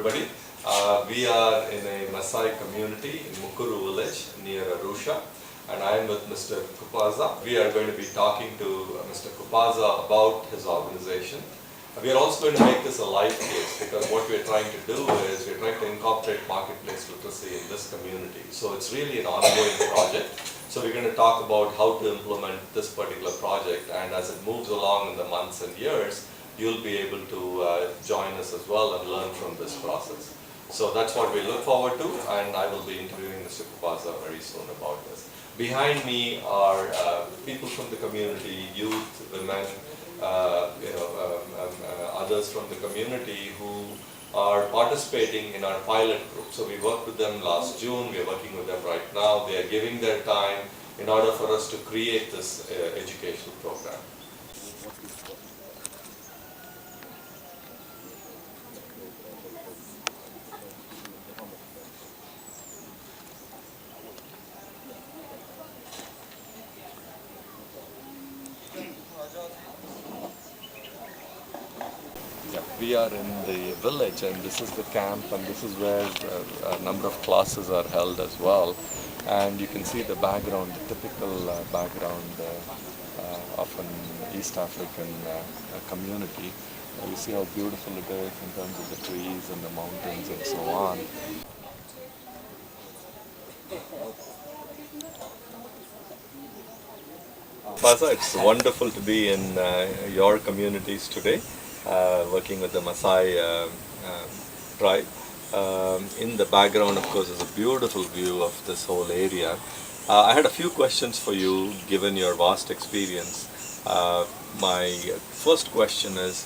everybody. We are in a Maasai community in Mukuru village near Arusha, and I am with Mr. Kupaza. We are going to be talking to Mr. Kupaza about his organization. We are also going to make this a live case because what we are trying to do is we are trying to incorporate marketplace literacy in this community. So it's really an ongoing project. So we're going to talk about how to implement this particular project, and as it moves along in the months and years, you'll be able to join us as well and learn from this process. So that's what we look forward to, and I will be interviewing Mr. Kupaza very soon about this. Behind me are people from the community, youth, women, others from the community who are participating in our pilot group. So we worked with them last June, we are working with them right now. They are giving their time in order for us to create this educational program. We are in the village, and this is the camp, and this is where a number of classes are held as well. And you can see the background, the typical background of an East African community. You see how beautiful it is in terms of the trees and the mountains and so on. Kupaza, it's wonderful to be in your communities today. Working with the Maasai tribe. In the background, of course, is a beautiful view of this whole area. I had a few questions for you, given your vast experience. My first question is,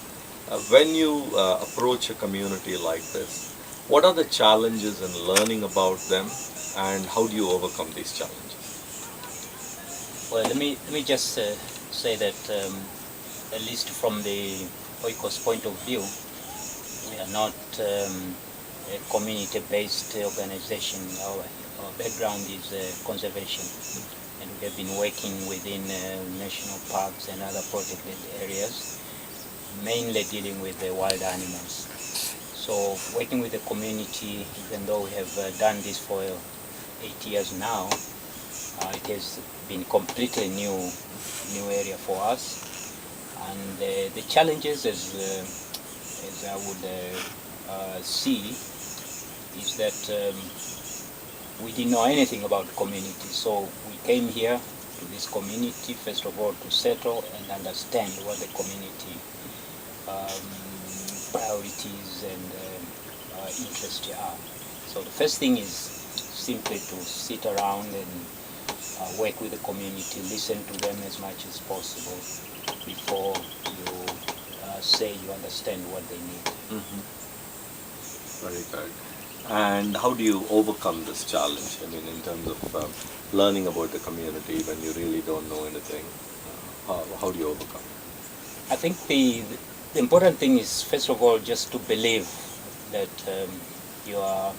when you approach a community like this, what are the challenges in learning about them, and how do you overcome these challenges? Well, let me just say that at least from the Oiko's point of view, we are not a community-based organization. Our background is conservation, and we have been working within national parks and other protected areas, mainly dealing with the wild animals. So working with the community, even though we have done this for 8 years now, it has been completely new area for us. And the challenges, as I would see, is that we didn't know anything about community. So we came here to this community, first of all, to settle and understand what the community priorities and interests are. So the first thing is simply to sit around and work with the community, listen to them as much as possible before you say you understand what they need. Mm-hmm. Very good. And how do you overcome this challenge? I mean, in terms of learning about the community when you really don't know anything, how do you overcome? I think the important thing is, first of all, just to believe that you are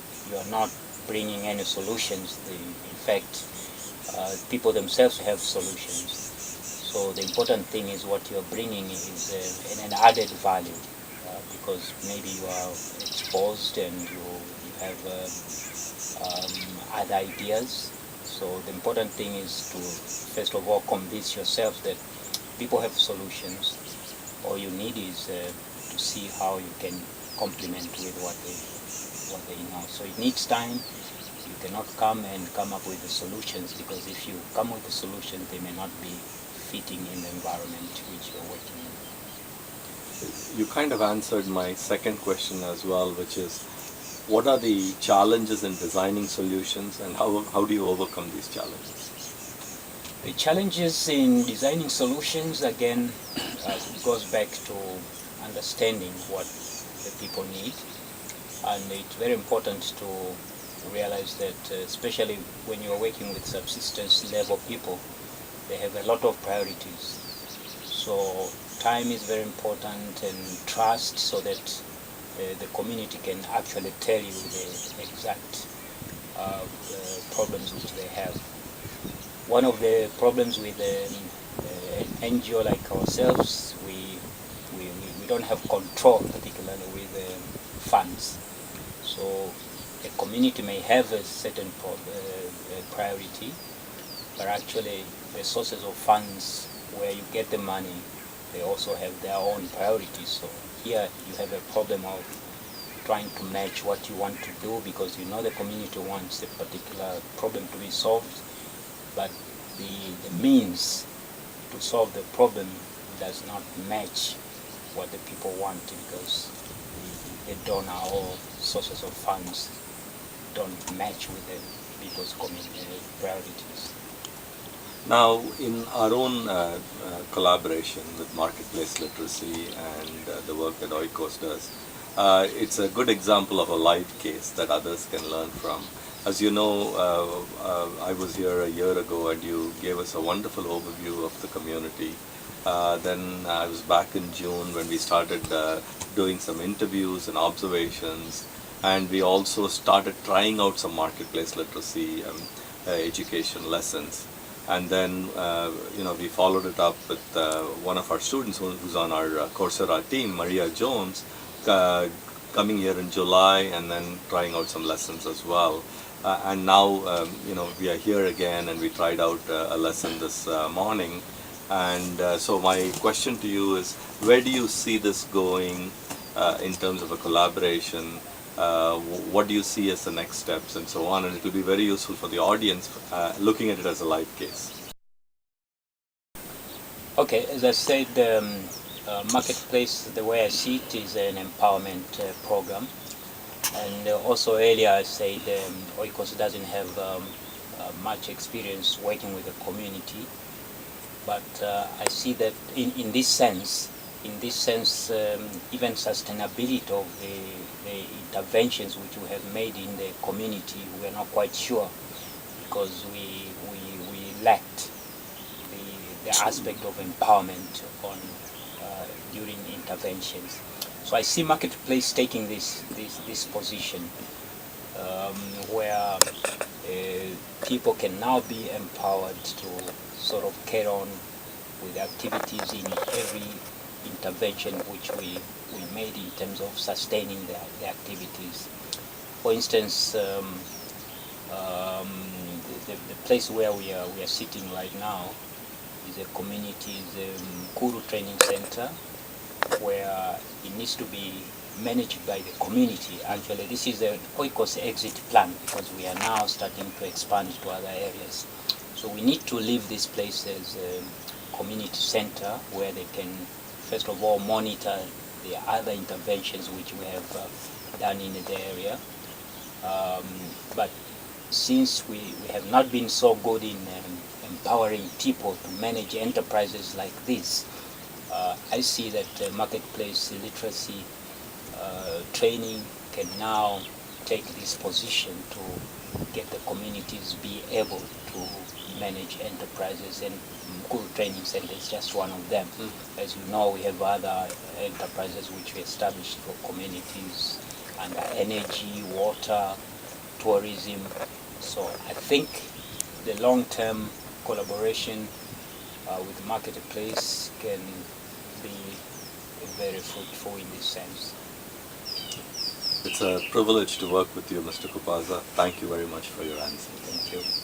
not bringing any solutions. In fact, people themselves have solutions. So the important thing is what you are bringing is an added value, because maybe you are exposed and you have other ideas. So the important thing is to first of all convince yourself that people have solutions. All you need is to see how you can complement with what they know. So it needs time. You cannot come up with the solutions, because if you come with the solutions, they may not be fitting in the environment which you're working in. You kind of answered my second question as well, which is, what are the challenges in designing solutions, and how do you overcome these challenges? The challenges in designing solutions, again, goes back to understanding what the people need. And it's very important to realize that, especially when you're working with subsistence level people, they have a lot of priorities. So time is very important, and trust, so that the community can actually tell you the exact problems which they have. One of the problems with an NGO like ourselves, we don't have control, particularly with funds. So a community may have a certain priority, but actually the sources of funds where you get the money, they also have their own priorities. So here you have a problem of trying to match what you want to do, because you know the community wants a particular problem to be solved, but the means to solve the problem does not match what the people want, because the donor or sources of funds don't match with the people's priorities. Now, in our own collaboration with Marketplace Literacy and the work that Oikos does, it's a good example of a live case that others can learn from. As you know, I was here a year ago and you gave us a wonderful overview of the community. Then I was back in June when we started doing some interviews and observations, and we also started trying out some marketplace literacy education lessons. And then we followed it up with one of our students who's on our Coursera team, Maria Jones, coming here in July and then trying out some lessons as well. And now we are here again, and we tried out a lesson this morning. And so my question to you is, where do you see this going in terms of a collaboration? What do you see as the next steps and so on? And it will be very useful for the audience looking at it as a live case. Okay, as I said, Marketplace, the way I see it, is an empowerment program. And also earlier I said Oikos doesn't have much experience working with the community. But I see that in this sense, even sustainability of the interventions which we have made in the community, we are not quite sure, because we lacked the aspect of empowerment on during interventions. So I see Marketplace taking this position where people can now be empowered to sort of carry on with activities in every intervention which we made in terms of sustaining the activities. For instance, the place where we are sitting right now is a community, Mukuru Training Center, where it needs to be managed by the community. Actually, this is an Oikos exit plan, because we are now starting to expand to other areas. So we need to leave this place as a community center where they can, first of all, monitor the other interventions which we have done in the area. But since we have not been so good in empowering people to manage enterprises like this, I see that marketplace literacy training can now take this position to get the communities be able to manage enterprises, and Mukuru Training Center is just one of them. As you know, we have other enterprises which we established for communities under energy, water, tourism. So I think the long-term collaboration with Marketplace can be very fruitful in this sense. It's a privilege to work with you, Mr. Kupaza. Thank you very much for your answer. Thank you.